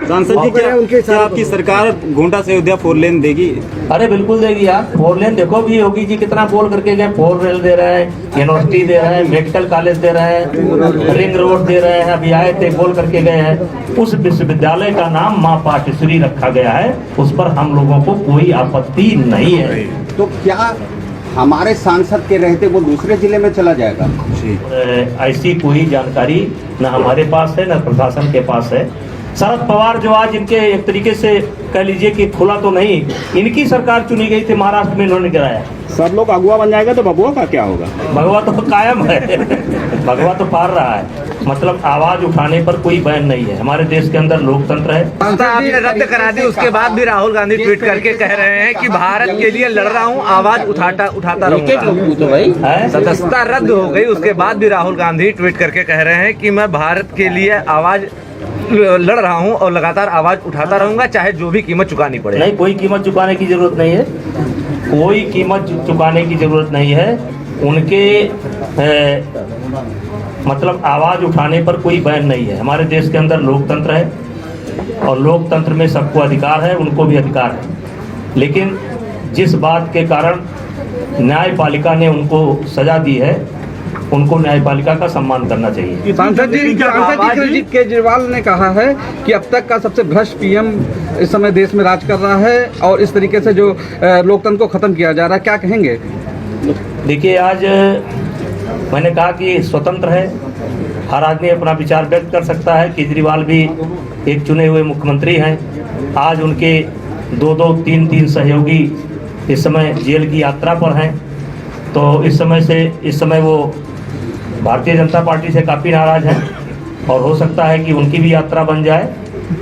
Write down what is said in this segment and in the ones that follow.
सांसद जी क्या आपकी सरकार गोंडा से अयोध्या 4 लेन देगी? अरे बिल्कुल देगी यार। 4 लेन देखो भी योगी जी कितना बोल करके गए, 4 रेल दे रहे हैं, यूनिवर्सिटी दे रहे हैं, मेडिकल कॉलेज दे रहे हैं, रिंग रोड दे रहे हैं। अभी आए थे बोल करके गए हैं। उस विश्वविद्यालय का नाम माँ पाटश्री रखा गया है, उस पर हम लोगों को कोई आपत्ति नहीं है। तो क्या हमारे सांसद के रहते वो दूसरे जिले में चला जाएगा? ऐसी कोई जानकारी न हमारे पास है न प्रशासन के पास है। शरद पवार जो आज इनके एक तरीके से कह लीजिए कि खुला तो नहीं, इनकी सरकार चुनी गई थी, महाराष्ट्र में इन्होंने गिराया। सब लोग अगुआ बन जाएगा तो बबुआ का क्या होगा? भगवा तो कायम है, भगवा तो पार रहा है। मतलब आवाज उठाने पर कोई बैन नहीं है। हमारे देश के अंदर लोकतंत्र है। आपने रद्द करा दी, उसके बाद भी राहुल गांधी ट्वीट करके कह रहे हैं कि भारत के लिए लड़ रहा हूं, आवाज उठाता रहूंगा। सदस्यता रद्द हो गई, उसके बाद भी राहुल गांधी ट्वीट करके कह रहे हैं कि मैं भारत के लिए आवाज लड़ रहा हूं और लगातार आवाज उठाता रहूंगा, चाहे जो भी कीमत चुकानी पड़े। नहीं, कोई कीमत चुकाने की जरूरत नहीं है, कोई कीमत चुकाने की जरूरत नहीं है। उनके मतलब आवाज उठाने पर कोई बैन नहीं है। हमारे देश के अंदर लोकतंत्र है और लोकतंत्र में सबको अधिकार है, उनको भी अधिकार है। लेकिन जिस बात के कारण न्यायपालिका ने उनको सजा दी है, उनको न्यायपालिका का सम्मान करना चाहिए। सांसद जी केजरीवाल ने कहा है कि अब तक का सबसे भ्रष्ट पीएम इस समय देश में राज कर रहा है और इस तरीके से जो लोकतंत्र को खत्म किया जा रहा है, क्या कहेंगे? देखिए, आज मैंने कहा कि स्वतंत्र है, हर आदमी अपना विचार व्यक्त कर सकता है। केजरीवाल भी एक चुने हुए मुख्यमंत्री हैं। आज उनके 2-3 सहयोगी इस समय जेल की यात्रा पर हैं, तो इस समय वो भारतीय जनता पार्टी से काफ़ी नाराज़ हैं और हो सकता है कि उनकी भी यात्रा बन जाए।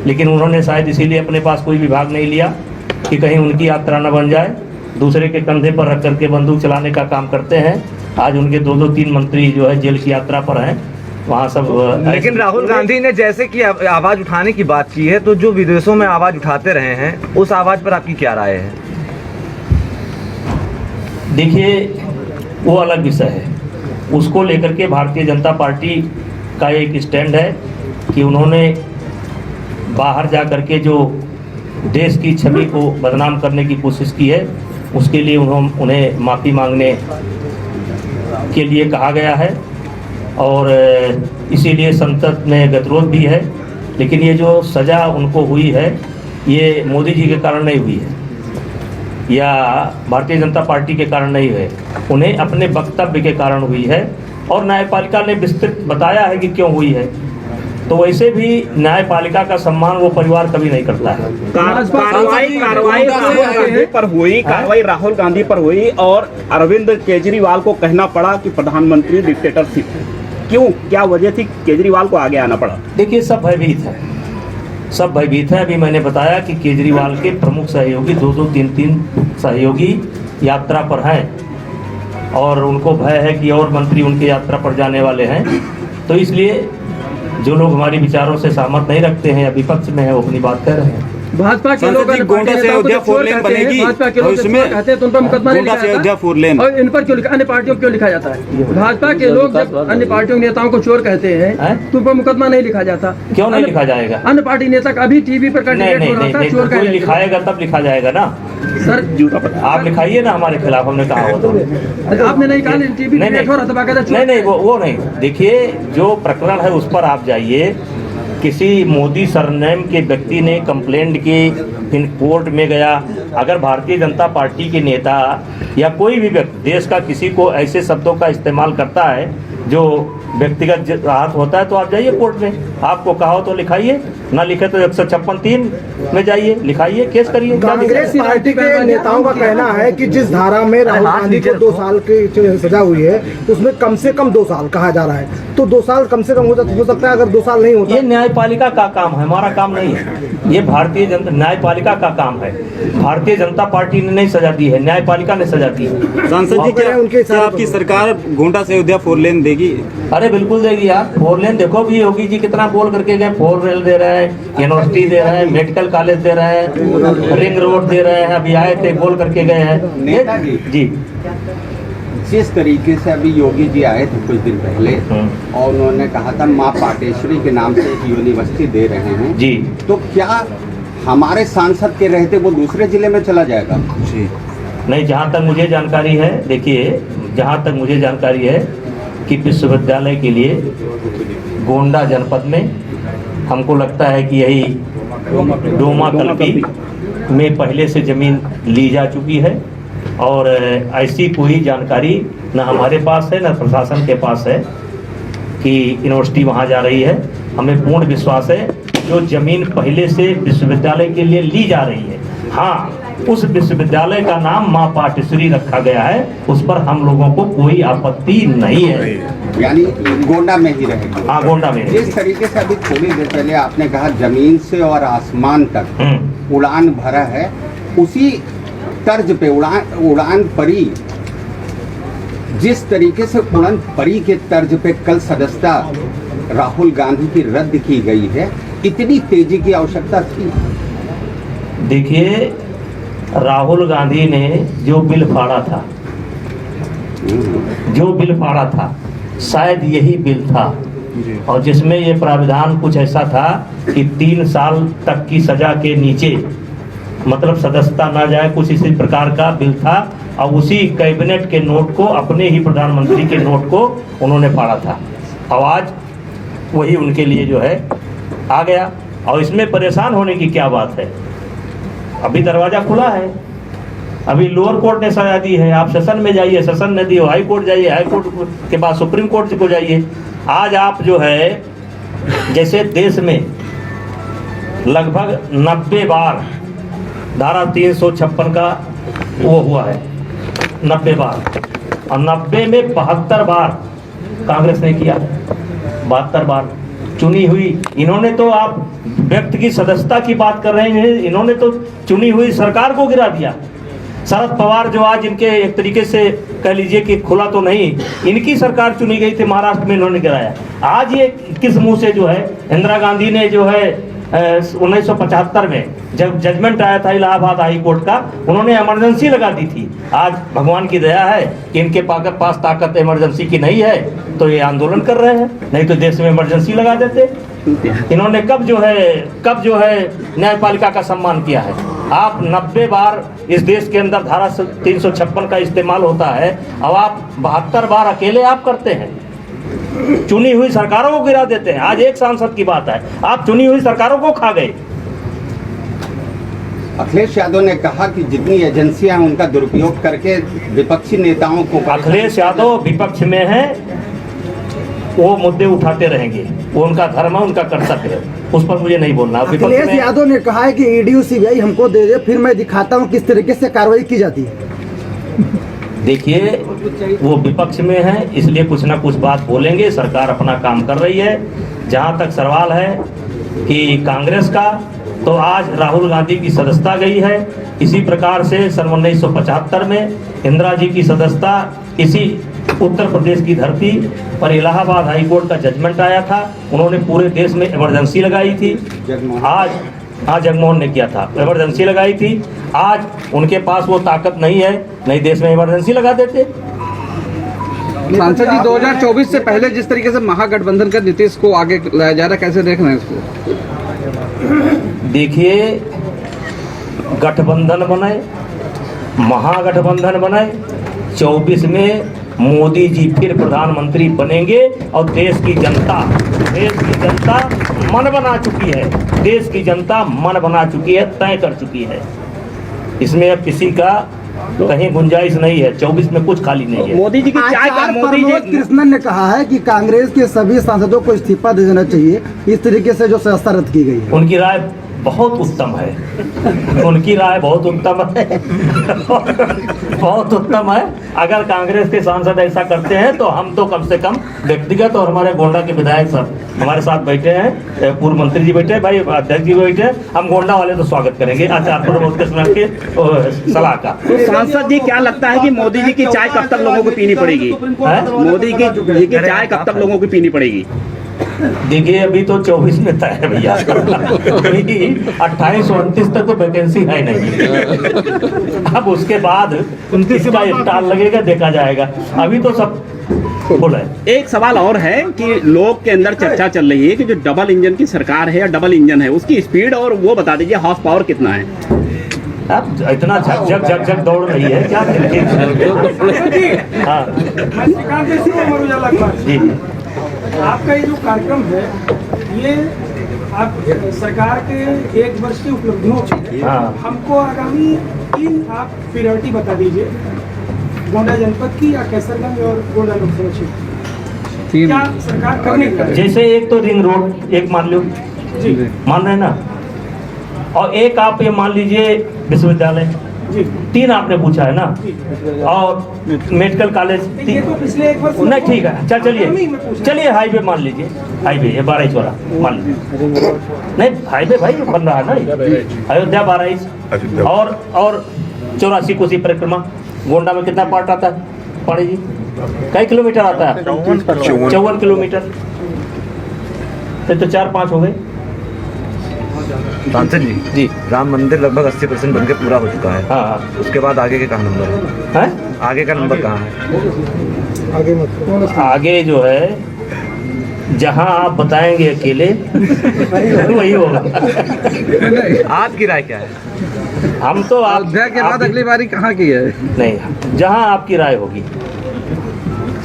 लेकिन उन्होंने शायद इसीलिए अपने पास कोई विभाग नहीं लिया कि कहीं उनकी यात्रा न बन जाए। दूसरे के कंधे पर रख करके बंदूक चलाने का काम करते हैं। आज उनके 2-3 मंत्री जो है जेल की यात्रा पर हैं, वहाँ सब। लेकिन राहुल गांधी ने जैसे कि आवाज उठाने की बात की है, तो जो विदेशों में आवाज उठाते रहे हैं, उस आवाज पर आपकी क्या राय है? देखिए, वो अलग विषय है। उसको लेकर के भारतीय जनता पार्टी का एक स्टैंड है कि उन्होंने बाहर जा कर के जो देश की छवि को बदनाम करने की कोशिश की है, उसके लिए उन्हें माफ़ी मांगने के लिए कहा गया है और इसीलिए संसद में गतिरोध भी है। लेकिन ये जो सज़ा उनको हुई है, ये मोदी जी के कारण नहीं हुई है या भारतीय जनता पार्टी के कारण नहीं है, उन्हें अपने वक्तव्य के कारण हुई है और न्यायपालिका ने विस्तृत बताया है कि क्यों हुई है। तो वैसे भी न्यायपालिका का सम्मान वो परिवार कभी नहीं करता है। कार्रवाई राहुल गांधी पर हुई और अरविंद केजरीवाल को कहना पड़ा कि प्रधानमंत्री डिक्टेटरशिप। क्यों, क्या वजह थी केजरीवाल को आगे आना पड़ा? देखिए, सब भयभीत है। अभी मैंने बताया कि केजरीवाल के प्रमुख सहयोगी 2-3 सहयोगी यात्रा पर हैं और उनको भय है कि और मंत्री उनके यात्रा पर जाने वाले हैं। तो इसलिए जो लोग हमारे विचारों से सहमत नहीं रखते हैं या विपक्ष में है, वो अपनी बात कह रहे हैं। भाजपा के लोग गोंडा से अयोध्या 4 लेन बनेगी, भाजपा के लोग कहते हैं तो उन पर मुकदमा नहीं लिखा जाता 4 लेन और इन पर क्यों अन्य पार्टियों क्यों लिखा जाता है? भाजपा के लोग जब अन्य पार्टियों के नेताओं को चोर कहते हैं तो उन पर मुकदमा नहीं लिखा जाता। क्यों नहीं लिखा जाएगा? अन्य पार्टी नेता अभी टीवी पर कैंडिडेट हो रहा था, चोर कोई लिखाएगा तब लिखा जाएगा ना। सर आप लिखाइए ना हमारे खिलाफ, हमने कहा हो तो। आपने नहीं कहा टीवी डिबेट हो रहा था? नहीं, वो नहीं। देखिए, जो प्रकरण है उस पर आप जाइए। किसी मोदी सरनेम के व्यक्ति ने कंप्लेंट की, इन कोर्ट में गया। अगर भारतीय जनता पार्टी के नेता या कोई भी व्यक्ति देश का किसी को ऐसे शब्दों का इस्तेमाल करता है जो व्यक्तिगत आहत होता है, तो आप जाइए कोर्ट में। आपको कहा हो तो लिखाइए, ना लिखे तो 156(3) में जाइए, लिखाइए, केस करिए। कांग्रेस पार्टी के नेताओं का कहना है कि जिस धारा में राहुल गांधी को 2 साल की सजा हुई है, उसमें कम से कम 2 साल कहा जा रहा है। तो 2 साल कम से कम हो सकता है। अगर 2 साल नहीं होता, ये न्यायपालिका का काम है, हमारा काम नहीं है। ये भारतीय जनता न्यायपालिका का काम है। भारतीय जनता पार्टी ने नहीं सजा दी है, न्यायपालिका ने सजा दी है। सांसद जी क्या आपकी सरकार गोंडा से अयोध्या 4 लेन देगी? अरे बिल्कुल देगी यार। 4 लेन देखो भी योगी जी कितना बोल करके गए। 4 रेल दे रहे हैं, यूनिवर्सिटी दे रहे हैं, मेडिकल कॉलेज दे रहे हैं, रिंग रोड दे रहे हैं। अभी आए थे बोल करके गए हैं जी। जिस तरीके से अभी योगी जी आए थे कुछ दिन पहले और उन्होंने कहा था माँ पाटेश्वरी के नाम से एक यूनिवर्सिटी दे रहे हैं जी, तो क्या हमारे सांसद के रहते वो दूसरे जिले में चला जाएगा? जी नहीं, जहाँ तक मुझे जानकारी है, देखिए जहाँ तक मुझे जानकारी है कि विश्वविद्यालय के लिए गोंडा जनपद में हमको लगता है कि यही डोमा कल्पी में पहले से ज़मीन ली जा चुकी है और ऐसी कोई जानकारी न हमारे पास है न प्रशासन के पास है कि यूनिवर्सिटी वहाँ जा रही है। हमें पूर्ण विश्वास है जो ज़मीन पहले से विश्वविद्यालय के लिए ली जा रही है, हाँ उस विश्वविद्यालय का नाम माँ पाटेश्वरी रखा गया है, उस पर हम लोगों को कोई आपत्ति नहीं है। यानी गोंडा में ही रहेगा? हाँ, गोंडा में। जिस तरीके से अभी थोड़ी देर पहले आपने कहा जमीन से और आसमान तक उड़ान भरा है, उसी तर्ज पे उड़ान परी, जिस तरीके से उड़ान परी के तर्ज पे कल सदस्यता राहुल गांधी की रद्द की गई है, इतनी तेजी की आवश्यकता थी? देखिए, राहुल गांधी ने जो बिल फाड़ा था शायद यही बिल था और जिसमें ये प्राविधान कुछ ऐसा था कि 3 साल तक की सजा के नीचे मतलब सदस्यता ना जाए, कुछ इसी प्रकार का बिल था और उसी कैबिनेट के नोट को, अपने ही प्रधानमंत्री के नोट को उन्होंने फाड़ा था। और आज वही उनके लिए जो है आ गया और इसमें परेशान होने की क्या बात है? अभी दरवाज़ा खुला है, अभी लोअर कोर्ट ने सजा दी है, आप सेशन में जाइए, सेशन ने दी हो, हाई कोर्ट जाइए, हाई कोर्ट के बाद सुप्रीम कोर्ट को जाइए। आज आप जो है जैसे देश में लगभग 90 बार धारा 356 का वो हुआ है, 90 बार, और 90 में 72 बार कांग्रेस ने किया, 72 बार चुनी हुई। इन्होंने तो, आप व्यक्ति की सदस्यता की बात कर रहे हैं, इन्होंने तो चुनी हुई सरकार को गिरा दिया। शरद पवार जो आज इनके एक तरीके से कह लीजिए कि खुला तो नहीं, इनकी सरकार चुनी गई थी, महाराष्ट्र में इन्होंने गिराया। आज ये किस मुंह से जो है, इंदिरा गांधी ने जो है 1975 में जब जजमेंट आया था इलाहाबाद हाई कोर्ट का, उन्होंने इमरजेंसी लगा दी थी। आज भगवान की दया है कि इनके पास ताकत इमरजेंसी की नहीं है तो ये आंदोलन कर रहे हैं, नहीं तो देश में इमरजेंसी लगा देते। इन्होंने कब जो है न्यायपालिका का सम्मान किया है? आप 90 बार इस देश के अंदर धारा 356 का इस्तेमाल होता है, अब आप 72 बार अकेले आप करते हैं, चुनी हुई सरकारों को गिरा देते हैं। आज एक सांसद की बात है, आप चुनी हुई सरकारों को खा गए। अखिलेश यादव ने कहा कि जितनी एजेंसियां हैं उनका दुरुपयोग करके विपक्षी नेताओं को, अखिलेश यादव विपक्ष में है, वो मुद्दे उठाते रहेंगे, वो उनका धर्म है, उनका कर्तव्य है, उस पर मुझे नहीं बोलना। अखिलेश यादव ने कहा है कि ईडी सीबीआई हमको दे दे, फिर मैं दिखाता हूँ किस तरीके से कार्रवाई की जाती है। देखिए, वो विपक्ष में है इसलिए कुछ ना कुछ बात बोलेंगे, सरकार अपना काम कर रही है। जहाँ तक सवाल है कि कांग्रेस का, तो आज राहुल गांधी की सदस्यता गई है। इसी प्रकार से सन 1975 में इंदिरा जी की सदस्यता इसी उत्तर प्रदेश की धरती पर इलाहाबाद हाई कोर्ट का जजमेंट आया था, उन्होंने पूरे देश में इमरजेंसी लगाई थी। आज जगमोहन ने किया था, इमरजेंसी लगाई थी। आज उनके पास वो ताकत नहीं है, नहीं देश में इमरजेंसी लगा देते। सांसद जी, 2024 से पहले जिस तरीके से महागठबंधन का नीतीश को आगे लाया जा रहा है, कैसे देख रहे हैं इसको? देखिए, गठबंधन बनाए, महागठबंधन बनाए, 24 में मोदी जी फिर प्रधानमंत्री बनेंगे और देश की जनता मन बना चुकी है, देश की जनता मन बना चुकी है, तय कर चुकी है। इसमें अब किसी का कहीं गुंजाइश नहीं है, 24 में कुछ खाली नहीं है। मोदी जी की चाय का, मोदी जी कृष्णन ने कहा है कि कांग्रेस के सभी सांसदों को इस्तीफा दे देना चाहिए, इस तरीके से जो सदस्यता रद्द की गई है। उनकी राय बहुत उत्तम है, उनकी राय बहुत उत्तम है, बहुत उत्तम है। अगर कांग्रेस के सांसद ऐसा करते हैं तो हम तो कम से कम व्यक्तिगत, और हमारे गोंडा के विधायक सब हमारे साथ बैठे हैं, पूर्व मंत्री जी बैठे हैं, भाई अध्यक्ष जी बैठे हैं, हम गोंडा वाले तो स्वागत करेंगे आचार प्रमोद के समय के सलाह का। तो सांसद जी, क्या लगता है कि मोदी जी की चाय कब तक लोगों को पीनी पड़ेगी? मोदी जी की चाय कब तक लोगों को पीनी पड़ेगी? देखिए अभी तो 24 में तय है भैया, अभी 28-29 तक तो वैकेंसी है नहीं। अब उसके बाद 29 का स्टाल लगेगा, देखा जाएगा। अभी तो सब फुल है। एक सवाल और है कि लोग के अंदर चर्चा चल रही है कि जो डबल इंजन की सरकार है या डबल इंजन है, उसकी स्पीड और वो बता दीजिए हॉर्स पावर कितना है? अब इतना झक झक झक झक दौड़ रही है क्या? हाँ जी, आपका ये जो कार्यक्रम है, ये आप सरकार के 1 वर्ष की उपलब्धियों पे हाँ। हमको आगामी 3 आप प्रायोरिटी बता दीजिए, गोंडा जनपद की या कैसरगंज और गोंडा लोकसभा क्षेत्र, क्या सरकार करने का है? जैसे एक तो रिंग रोड एक मान लो, जी मान रहे हैं ना, और एक आप ये मान लीजिए विश्वविद्यालय, जी 3 आपने पूछा है ना, और मेडिकल कॉलेज ये तो पिछले 1 वर्ष नहीं, ठीक है। चलिए हाईवे मान लीजिए, हाईवे ये 22 वाला मान लीजिए। नहीं हाईवे भाई बन रहा है ना, अयोध्या 22 और 84 कोसी परिक्रमा। गोंडा में कितना पार्ट आता है पाड़ी जी? कई किलोमीटर आता है? 54 किलोमीटर। तो 4-5 हो गए। सांसद जी, राम मंदिर लगभग 80% बनके पूरा हो चुका है। हाँ उसके बाद आगे के कहाँ नंबर है? आगे का नंबर कहाँ है? आगे जो है जहां आप बताएंगे अकेले वही होगा। आपकी राय क्या है? हम तो अयोध्या के बाद अगली बारी कहाँ की है? नहीं, जहां आपकी राय होगी।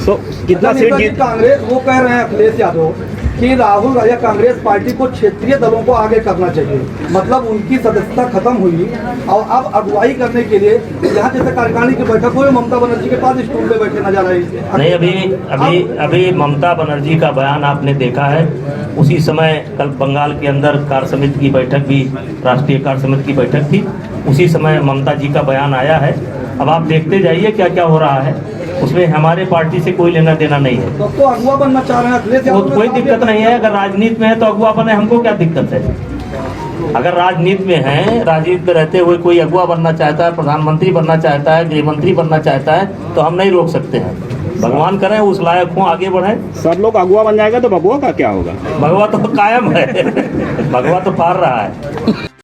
तो कितना सीट जीत? कांग्रेस वो कह रहे हैं अखिलेश यादव कि राहुल या कांग्रेस पार्टी को क्षेत्रीय दलों को आगे करना चाहिए, मतलब उनकी सदस्यता खत्म हुई और अब अगुवाई करने के लिए यहाँ जैसे कार्यकारिणी की बैठक हुई, ममता बनर्जी के पास स्टूल पे बैठे नजर आए। नहीं, अभी ममता बनर्जी का बयान आपने देखा है। उसी समय कल बंगाल के अंदर कार्य समिति की बैठक भी, राष्ट्रीय कार्य समिति की बैठक थी, उसी समय ममता जी का बयान आया है। अब आप देखते जाइए क्या क्या हो रहा है, उसमें हमारे पार्टी से कोई लेना देना नहीं है। तो अगुवा बनना चाह रहे हैं अखिलेश वो कोई दिक्कत नहीं है, अगर राजनीति में है तो अगुवा बने, हमको क्या दिक्कत है? अगर राजनीति में है, राजनीति में रहते हुए कोई अगुवा बनना चाहता है, प्रधानमंत्री बनना चाहता है, गृह मंत्री बनना चाहता है, तो हम नहीं रोक सकते हैं। भगवान करें उस लायक हो, आगे बढ़े। सब लोग अगुआ बन जाएगा तो बगुआ का क्या होगा? भगवा तो कायम है, भगवा तो पार रहा है।